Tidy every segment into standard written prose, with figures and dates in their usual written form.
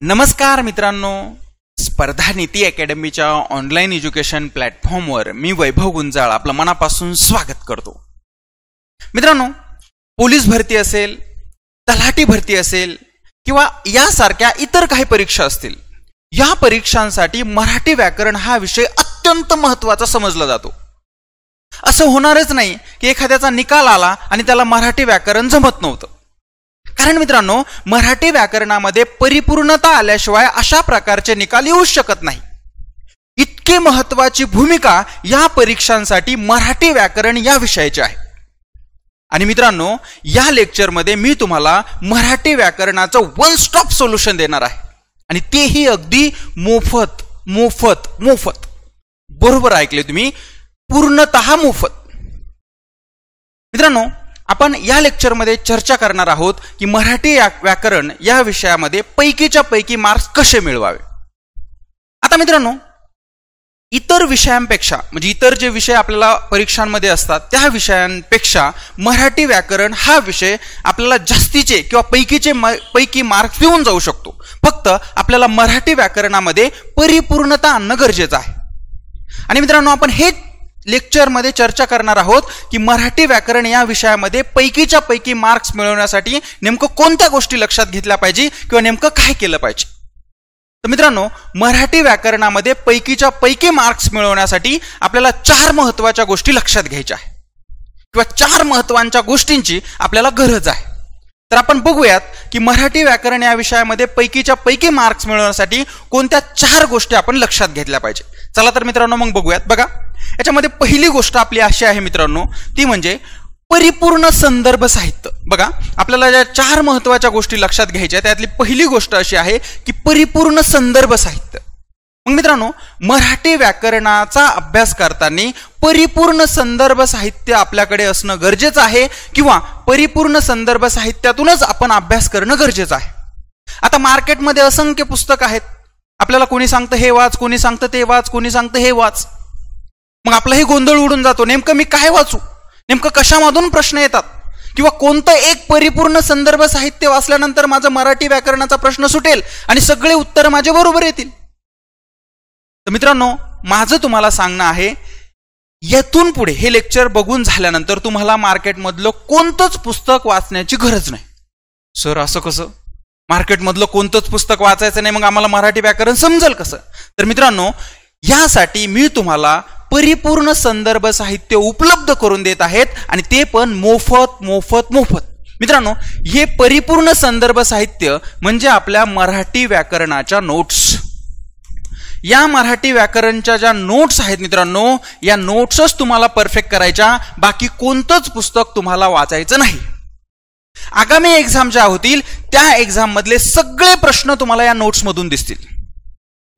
नमस्कार मित्रांनो, स्पर्धा नीती अकॅडमीच्या ऑनलाईन एज्युकेशन प्लॅटफॉर्मवर मी वैभव गुंजाळ आपलं मनापासून स्वागत करतो। मित्रांनो, पोलीस भरती असेल, तलाठी भरती असेल किंवा यासारख्या इतर काही परीक्षा असतील, या परीक्षांसाठी मराठी व्याकरण हा विषय अत्यंत महत्त्वाचा समजला जातो। असं होणारच नाही की एखाद्याचा निकाल आला आणि त्याला मराठी व्याकरण जमत नव्हतं। कारण मित्रांनो, मराठी व्याकरणामध्ये परिपूर्णता आल्याशिवाय अशा प्रकारचे निकाल येऊ शकत नाही। इतकी महत्त्वाची भूमिका या परीक्षांसाठी मराठी व्याकरण या विषयाची आहे। आणि मित्रांनो, या लेक्चरमध्ये मी तुम्हाला मराठी व्याकरणाचं वन स्टॉप सोल्युशन देणार आहे, आणि तेही अगदी मोफत मोफत मोफत। बरोबर ऐकले तुम्ही, पूर्णतः मोफत। मित्रांनो, आपण या लेक्चरमध्ये चर्चा करणार आहोत की मराठी व्याकरण या विषयामध्ये पैकीच्या पैकी मार्क्स कसे मिळवावे। आता मित्रांनो, इतर विषयांपेक्षा म्हणजे इतर जे विषय आपल्याला परीक्षांमध्ये असतात त्या विषयांपेक्षा मराठी व्याकरण हा विषय आपल्याला जास्तीचे किंवा पैकी मार्क्स देऊन जाऊ शकतो। फक्त आपल्याला मराठी व्याकरणामध्ये परिपूर्णता आणणं गरजेचं आहे। आणि मित्रांनो, आपण हे लेक्चरमध्ये चर्चा करणार आहोत की मराठी व्याकरण या विषयामध्ये पैकीच्या पैकी मार्क्स मिळवण्यासाठी नेमकं कोणत्या गोष्टी लक्षात घेतल्या पाहिजे किंवा नेमकं काय केलं पाहिजे। तर मित्रांनो, मराठी व्याकरणामध्ये पैकीच्या पैकी मार्क्स मिळवण्यासाठी आपल्याला 4 महत्त्वाच्या गोष्टी लक्षात घ्यायच्या आहेत किंवा 4 महत्त्वाच्या गोष्टींची आपल्याला गरज आहे। तर आपण बघूयात की मराठी व्याकरण या विषयामध्ये पैकीच्या पैकी मार्क्स मिळवण्यासाठी कोणत्या 4 गोष्टी आपण लक्षात घेतल्या पाहिजे। चला तर मित्रांनो, मग बघूयात। बघा, याच्यामध्ये पहिली गोष्ट आपली अशी आहे मित्रांनो, ती म्हणजे परिपूर्ण संदर्भ साहित्य। बघा, आपल्याला ज्या 4 महत्त्वाच्या गोष्टी लक्षात घ्यायच्या त्यातली पहिली गोष्ट अशी आहे की परिपूर्ण संदर्भ साहित्य। मग मित्रांनो, मराठी व्याकरणाचा अभ्यास करताना परिपूर्ण संदर्भ साहित्य आपल्याकडे असणं गरजेचं आहे किंवा परिपूर्ण संदर्भ साहित्यातूनच आपण अभ्यास करणं गरजेचं आहे। आता मार्केटमध्ये असंख्य पुस्तक आहेत, आपल्याला कोणी सांगतं हे वाच, कोणी सांगतं ते वाच, कोणी सांगतं हे वाच। मग आपलाही गोंधळ उडून जातो, नेमकं मी काय वाचू, नेमकं कशामधून प्रश्न येतात, किंवा कोणतं एक परिपूर्ण संदर्भ साहित्य वाचल्यानंतर माझं मराठी व्याकरणाचा प्रश्न सुटेल आणि सगळे उत्तर माझे बरोबर येतील। तर मित्रांनो, माझं तुम्हाला सांगणं आहे, येथून पुढे हे लेक्चर बघून झाल्यानंतर तुम्हाला मार्केटमधलं कोणतंच पुस्तक वाचण्याची गरज नाही। सर, असं कसं? मार्केटमधलं कोणतंच पुस्तक वाचायचं नाही, मग आम्हाला मराठी व्याकरण समजेल कसं? तर मित्रांनो, यासाठी मी तुम्हाला परिपूर्ण संदर्भ साहित्य उपलब्ध करून देत आहेत, आणि ते पण मोफत मोफत मोफत। मित्रांनो, हे परिपूर्ण संदर्भ साहित्य म्हणजे आपल्या मराठी व्याकरणाच्या नोट्स। या मराठी व्याकरणच्या ज्या नोट्स आहेत मित्रांनो, या नोट्सच तुम्हाला परफेक्ट करायच्या, बाकी कोणतंच पुस्तक तुम्हाला वाचायचं नाही। आगामी एक्झाम ज्या होतील त्या एक्झाम मधले सगळे प्रश्न तुम्हाला या नोट्स मधून दिसतील।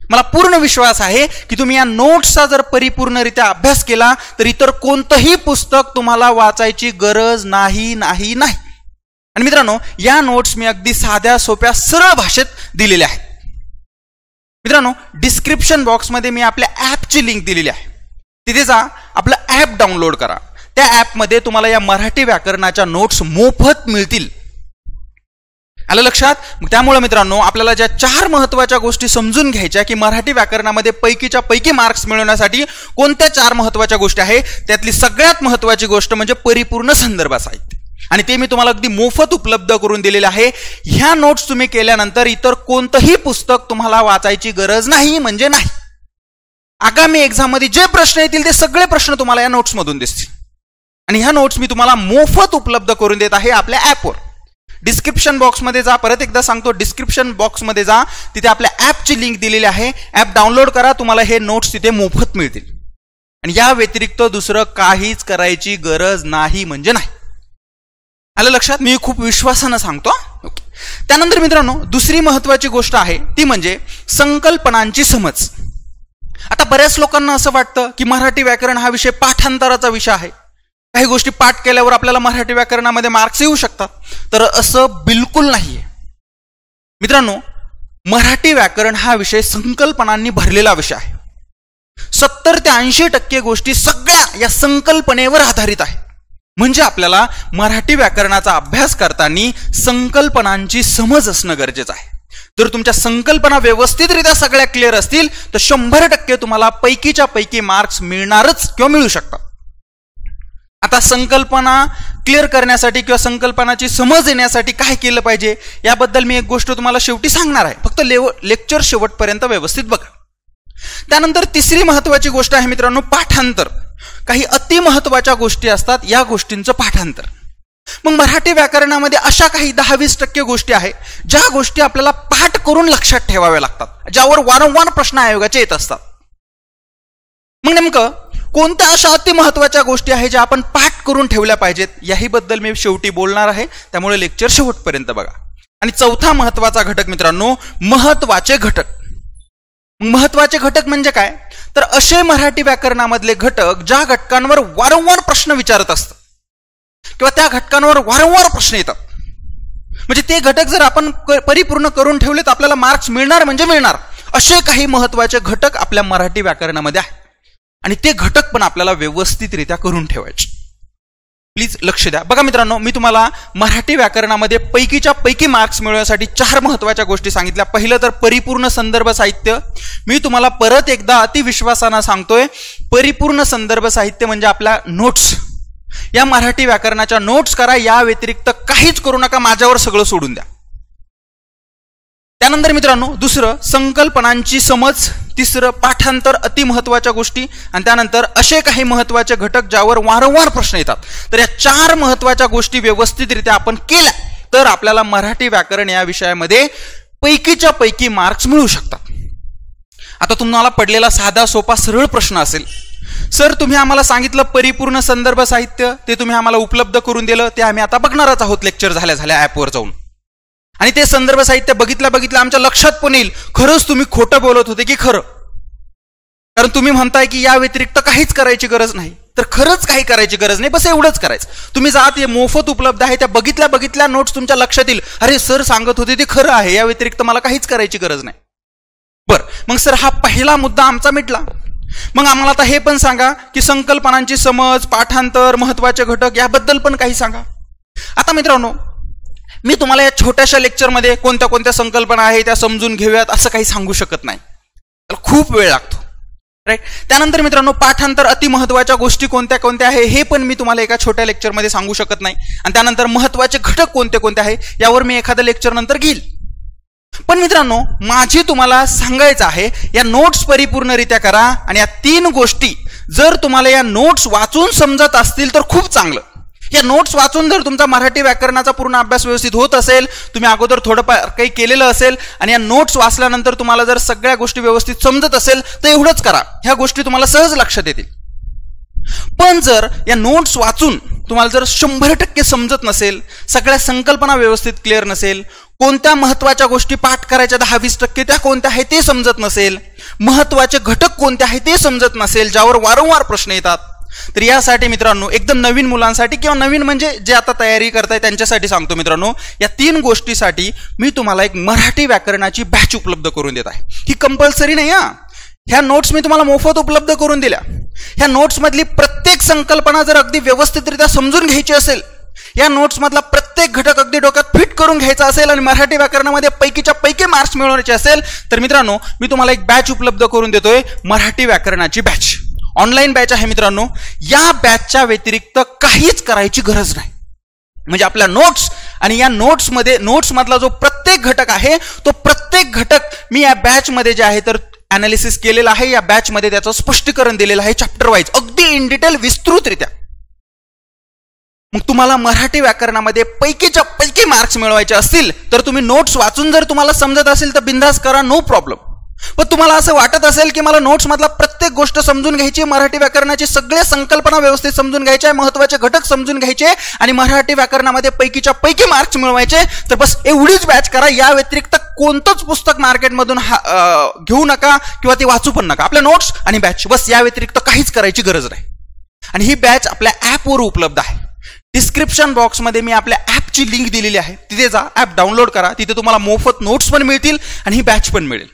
मला पूर्ण विश्वास आहे की तुम्ही या नोट्सचा जर परिपूर्णरित्या अभ्यास केला तर इतर कोणतंही पुस्तक तुम्हाला वाचायची गरज नाही नाही नाही। आणि मित्रांनो, या नोट्स मी अगदी साध्या सोप्या सरळ भाषेत दिलेल्या आहेत। मित्रांनो, डिस्क्रिप्शन बॉक्समध्ये मी आपल्या ॲपची लिंक दिलेली आहे, तिथे जा, आपलं ॲप डाउनलोड करा। त्या ॲपमध्ये तुम्हाला या मराठी व्याकरणाच्या नोट्स मोफत मिळतील। आलं लक्षात? त्यामुळे मित्रांनो, आपल्याला ज्या 4 महत्त्वाच्या गोष्टी समजून घ्यायच्या की मराठी व्याकरणामध्ये पैकीच्या पैकी मार्क्स मिळवण्यासाठी कोणत्या 4 महत्त्वाच्या गोष्टी आहेत, त्यातली सगळ्यात महत्त्वाची गोष्ट म्हणजे परिपूर्ण संदर्भ साहित्य, आणि ते मी तुम्हाला अगदी मोफत उपलब्ध करून दिलेले आहे। ह्या नोट्स तुम्ही केल्यानंतर इतर कोणतंही पुस्तक तुम्हाला वाचायची गरज नाही म्हणजे नाही। आगामी एक्झाम मध्ये जे प्रश्न येतील ते सगळे प्रश्न तुम्हाला या नोट्स मधून दिसतील, आणि ह्या नोट्स मी तुम्हाला मोफत उपलब्ध करून देत आहे आपल्या ॲपवर। डिस्क्रिप्शन बॉक्समध्ये जा, परत एकदा सांगतो, डिस्क्रिप्शन बॉक्समध्ये जा, तिथे आपल्या ॲपची लिंक दिलेली आहे, ॲप डाउनलोड करा, तुम्हाला हे नोट्स तिथे मोफत मिळतील, आणि या व्यतिरिक्त दुसरं काहीच करायची गरज नाही म्हणजे नाही। आलं लक्षात? मी खूप विश्वासानं सांगतो। त्यानंतर मित्रांनो, दुसरी महत्त्वाची गोष्ट आहे ती म्हणजे संकल्पनांची समज। आता बऱ्याच लोकांना असं वाटतं की मराठी व्याकरण हा विषय पाठांतराचा विषय आहे, काही गोष्टी पाठ केल्यावर आपल्याला मराठी व्याकरणामध्ये मार्क्स येऊ शकतात, तर असं बिलकुल नाहीये। मित्रांनो, मराठी व्याकरण हा विषय संकल्पनांनी भरलेला विषय आहे। 70 ते 80% गोष्टी सगळ्या या संकल्पनेवर आधारित आहेत। म्हणजे आपल्याला मराठी व्याकरणाचा अभ्यास करताना संकल्पनांची समज असणं गरजेचं आहे। जर तुमच्या संकल्पना व्यवस्थितरित्या सगळ्या क्लिअर असतील तर 100% तुम्हाला पैकीच्या पैकी मार्क्स मिळणारच किंवा मिळू शकतात. आता संकल्पना क्लिअर करण्यासाठी किंवा संकल्पनाची समज येण्यासाठी काय केलं पाहिजे याबद्दल मी एक गोष्ट तुम्हाला शेवटी सांगणार आहे. फक्त लेक्चर शेवटपर्यंत व्यवस्थित बघा. त्यानंतर तिसरी महत्वाची गोष्ट आहे मित्रांनो, पाठांतर. काही अति महत्वाच्या गोष्टी असतात, या गोष्टींचं पाठांतर. मग मराठी व्याकरणामध्ये अशा काही 10-20% गोष्टी आहेत ज्या गोष्टी आपल्याला पाठ करून लक्षात ठेवाव्या लागतात, ज्यावर वारंवार प्रश्न आयोगाचे येत असतात. मग नेमकं कोणत्या अशा अति महत्वाच्या गोष्टी आहेत ज्या आपण पाठ करून ठेवल्या पाहिजेत याही बद्दल मी शेवटी बोलणार आहे, त्यामुळे लेक्चर शेवटपर्यंत बघा. आणि चौथा महत्वाचा घटक मित्रांनो, महत्वाचे घटक. महत्वाचे घटक म्हणजे काय, तर असे मराठी व्याकरणामधले घटक ज्या घटकांवर वारंवार प्रश्न विचारत असतात किंवा त्या घटकांवर वारंवार प्रश्न येतात. म्हणजे ते घटक जर आपण परिपूर्ण करून ठेवले तर आपल्याला मार्क्स मिळणार म्हणजे मिळणार. असे काही महत्वाचे घटक आपल्या मराठी व्याकरणामध्ये आहेत आणि ते घटक पण आपल्याला व्यवस्थितरित्या करून ठेवायचे. प्लीज लक्ष द्या. बघा मित्रांनो, मी तुम्हाला मराठी व्याकरणामध्ये पैकीच्या पैकी मार्क्स मिळवण्यासाठी 4 महत्वाच्या गोष्टी सांगितल्या. पहिलं तर परिपूर्ण संदर्भ साहित्य. मी तुम्हाला परत एकदा अतिविश्वासानं सांगतोय, परिपूर्ण संदर्भ साहित्य म्हणजे आपल्या नोट्स. या मराठी व्याकरणाच्या नोट्स करा, या व्यतिरिक्त काहीच करू नका, माझ्यावर सगळं सोडून द्या. त्यानंतर मित्रांनो, दुसरं संकल्पनांची समज. तिसरं पाठांतर, अति महत्वाच्या गोष्टी. आणि त्यानंतर असे काही महत्वाचे घटक ज्यावर वारंवार प्रश्न येतात. तर या 4 महत्वाच्या गोष्टी व्यवस्थितरित्या आपण केल्या तर आपल्याला मराठी व्याकरण या विषयामध्ये पैकीच्या पैकी मार्क्स मिळू शकतात. आता तुम्हाला पडलेला साधा सोपा सरळ प्रश्न असेल, सर तुम्ही आम्हाला सांगितलं परिपूर्ण संदर्भ साहित्य, ते तुम्ही आम्हाला उपलब्ध करून दिलं, ते आम्ही आता बघणारच आहोत लेक्चर झाल्या ऍपवर जाऊन. आणि ते संदर्भ साहित्य बघितल्या आमच्या लक्षात पण येईल खरंच तुम्ही खोटं बोलत होते की खरं. कारण तुम्ही म्हणताय की या व्यतिरिक्त काहीच करायची गरज नाही, तर खरंच काही करायची गरज नाही, बस एवढंच करायचं. तुम्ही जात मोफत उपलब्ध आहे, त्या बघितल्या नोट्स तुमच्या लक्षात येईल, अरे सर सांगत होते ते खरं आहे, या व्यतिरिक्त मला काहीच करायची गरज नाही. बरं, मग सर हा पहिला मुद्दा आमचा मिटला. मग आम्हाला आता हे पण सांगा की संकल्पनांची समज, पाठांतर, महत्वाचे घटक याबद्दल पण काही सांगा. आता मित्रांनो, मी तुम्हाला या छोट्याशा लेक्चरमध्ये कोणत्या कोणत्या संकल्पना आहे त्या समजून घेऊयात असं काही सांगू शकत नाही, त्याला खूप वेळ लागतो, राईट. त्यानंतर मित्रांनो, पाठांतर अति महत्वाच्या गोष्टी कोणत्या कोणत्या आहे हे पण मी तुम्हाला एका छोट्या लेक्चरमध्ये सांगू शकत नाही. आणि त्यानंतर महत्वाचे घटक कोणते कोणते आहे यावर मी एखादं लेक्चर नंतर घेईल. पण मित्रांनो, माझी तुम्हाला सांगायचं आहे, या नोट्स परिपूर्णरित्या करा. आणि या 3 गोष्टी जर तुम्हाला या नोट्स वाचून समजत असतील तर खूप चांगलं. या नोट्स वाचून जर तुमचा मराठी व्याकरणाचा पूर्ण अभ्यास व्यवस्थित होत असेल, तुम्ही अगोदर थोडंफार काही केलेलं असेल आणि या नोट्स वाचल्यानंतर तुम्हाला जर सगळ्या गोष्टी व्यवस्थित समजत असेल तर एवढंच करा, ह्या गोष्टी तुम्हाला सहज लक्षात येतील. पण जर या नोट्स वाचून तुम्हाला जर 100% समजत नसेल, सगळ्या संकल्पना व्यवस्थित क्लिअर नसेल, कोणत्या महत्वाच्या गोष्टी पाठ करायच्या 10-20% त्या कोणत्या आहे ते समजत नसेल, महत्वाचे घटक कोणते आहे ते समजत नसेल, ज्यावर वारंवार प्रश्न येतात, तर यासाठी मित्रांनो, एकदम नवीन मुलांसाठी किंवा नवीन म्हणजे जे आता तयारी करताय त्यांच्यासाठी सांगतो मित्रांनो, या 3 गोष्टीसाठी मी तुम्हाला एक मराठी व्याकरणाची बॅच उपलब्ध करून देत आहे. ही कंपल्सरी नाही हा, ह्या नोट्स मी तुम्हाला मोफत उपलब्ध करून दिल्या. ह्या नोट्स मधली प्रत्येक संकल्पना जर अगदी व्यवस्थितरित्या समजून घ्यायची असेल, या नोट्स मधला प्रत्येक घटक अगदी डोक्यात फिट करून घ्यायचा असेल आणि मराठी व्याकरणामध्ये पैकीच्या पैकी मार्क्स मिळवण्याचे असेल, तर मित्रांनो मी तुम्हाला एक बॅच उपलब्ध करून देतोय, मराठी व्याकरणाची बॅच. ऑनलाईन बॅच आहे मित्रांनो. या बॅचच्या व्यतिरिक्त काहीच करायची गरज नाही. म्हणजे आपल्या नोट्स आणि या नोट्स मधला जो प्रत्येक घटक आहे तो प्रत्येक घटक मी या बॅच मध्ये जे आहे तर अनालिसिस केलेला आहे. या बॅच मध्ये त्याचं स्पष्टीकरण दिलेलं आहे, चॅप्टर वाईज, अगदी इन डिटेल विस्तृतरित्या. मग तुम्हाला मराठी व्याकरणामध्ये पैकीच्या पैकी मार्क्स मिळवायचे असतील तर तुम्ही नोट्स वाचून जर तुम्हाला समजत असेल तर बिंदास करा, नो प्रॉब्लेम. पण तुम्हाला असं वाटत असेल की मला नोट्स मधला प्रत्येक गोष्ट समजून घ्यायची, मराठी व्याकरणाची सगळ्या संकल्पना व्यवस्थित समजून घ्यायच्या, महत्वाचे घटक समजून घ्यायचे आणि मराठी व्याकरणामध्ये पैकीच्या पैकी मार्क्स मिळवायचे, तर बस एवढीच बॅच करा. या व्यतिरिक्त कोणतंच पुस्तक मार्केटमधून घेऊ नका किंवा ते वाचू पण नका. आपल्या नोट्स आणि बॅच, बस या व्यतिरिक्त काहीच करायची गरज नाही. आणि ही बॅच आपल्या ऍपवर उपलब्ध आहे. डिस्क्रिप्शन बॉक्समध्ये मी आपल्या ऍपची लिंक दिलेली आहे, तिथे जा, ऍप डाउनलोड करा. तिथे तुम्हाला मोफत नोट्स पण मिळतील आणि ही बॅच पण मिळेल.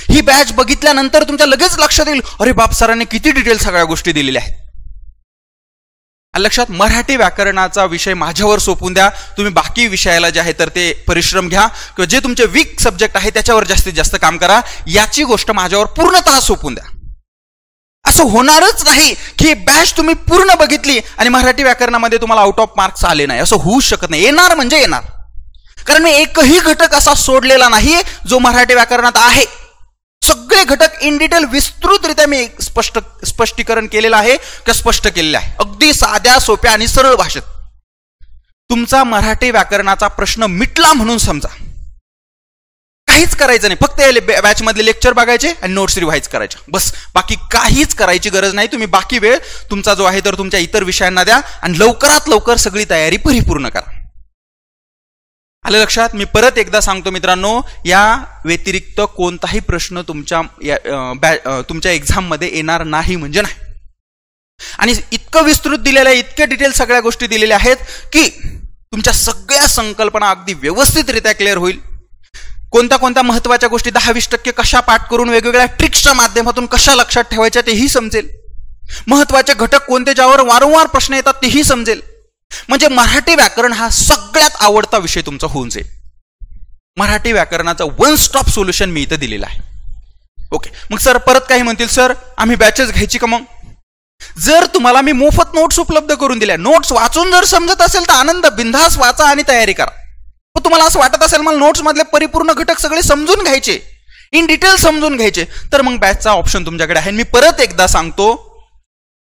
ही बॅच बघितल्यानंतर तुमच्या लगेच लक्षात येईल, अरे बाप, सरांनी किती डिटेल सगळ्या गोष्टी दिलेल्या आहेत. लक्षात, मराठी व्याकरणाचा विषय माझ्यावर सोपून द्या. तुम्ही बाकी विषयाला जे आहे तर ते परिश्रम घ्या किंवा जे तुमचे वीक सब्जेक्ट आहे त्याच्यावर जास्तीत जास्त काम करा. याची गोष्ट माझ्यावर पूर्णतः सोपून द्या. असं होणारच नाही की बॅच तुम्ही पूर्ण बघितली आणि मराठी व्याकरणामध्ये तुम्हाला आउट ऑफ मार्क्स आले नाही. असं होऊच शकत नाही. येणार म्हणजे येणार, कारण मी एकही घटक असा सोडलेला नाही जो मराठी व्याकरणात आहे. सगळे घटक इन डिटेल विस्तृतरित्या मी स्पष्टीकरण केलेलं आहे किंवा स्पष्ट केलेलं आहे, अगदी साध्या सोप्या आणि सरळ भाषेत. तुमचा मराठी व्याकरणाचा प्रश्न मिटला म्हणून समजा. काहीच करायचं नाही, फक्त बॅच मधले लेक्चर बघायचे आणि नोट्स रिवाइज करायच्या, बस. बाकी काहीच करायची गरज नाही. तुम्ही बाकी वेळ तुमचा जो आहे तर तुमच्या इतर विषयांना द्या आणि लवकरात लवकर सगळी तयारी परिपूर्ण करा. आलं लक्षात? मी परत एकदा सांगतो मित्रांनो, या व्यतिरिक्त कोणताही प्रश्न तुमच्या एक्झाम मध्ये येणार नाही म्हणजे नाही. आणि इतकं विस्तृत दिलेलं आहे, इतके डिटेल सगळ्या गोष्टी दिलेल्या आहेत की तुमच्या सगळ्या संकल्पना अगदी व्यवस्थितरित्या क्लिअर होईल. कोणत्या कोणत्या महत्वाच्या गोष्टी 10-20% कशा पाठ करून वेगवेगळ्या ट्रिक्सच्या माध्यमातून कशा लक्षात ठेवायच्या तेही समजेल. महत्वाचे घटक कोणते ज्यावर वारंवार प्रश्न येतात तेही समजेल. म्हणजे मराठी व्याकरण हा सगळ्यात आवडता विषय तुमचा होऊन जाईल. मराठी व्याकरणाचं वन स्टॉप सोल्युशन मी इथं दिलेलं आहे. ओके, मग सर परत काही म्हणतील, सर आम्ही बॅचेस घ्यायची का? मग जर तुम्हाला मी मोफत नोट्स उपलब्ध करून दिल्या, नोट्स वाचून जर समजत असेल तर आनंद, बिंदास वाचा आणि तयारी करा. पण तुम्हाला असं वाटत असेल मला नोट्स मधले परिपूर्ण घटक सगळे समजून घ्यायचे, इन डिटेल समजून घ्यायचे, तर मग बॅचचा ऑप्शन तुमच्याकडे आहे. मी परत एकदा सांगतो,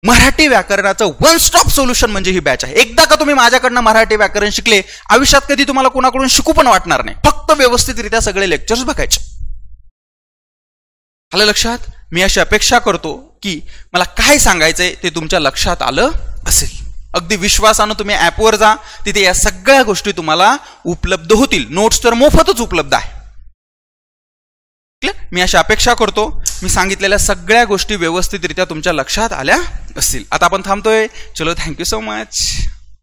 मराठी व्याकरणाचं वन स्टॉप सोल्युशन म्हणजे ही बॅच आहे. एकदा का तुम्ही माझ्याकडनं मराठी व्याकरण शिकले, आयुष्यात कधी तुम्हाला कोणाकडून शिकू पण वाटणार नाही. फक्त व्यवस्थितरित्या सगळे लेक्चर्स बघायचे. आलं लक्षात? मी अशी अपेक्षा करतो की मला काय सांगायचंय ते तुमच्या लक्षात आलं असेल. अगदी विश्वासानं तुम्ही ऍपवर जा, तिथे या सगळ्या गोष्टी तुम्हाला उपलब्ध होतील. नोट्स तर मोफतच उपलब्ध आहे. मी अशी अपेक्षा करतो मी सांगितलेल्या सगळ्या गोष्टी व्यवस्थितरित्या तुमच्या लक्षात आल्या असतील. आता आपण थांबतोय. चलो, थँक्यू सो मच.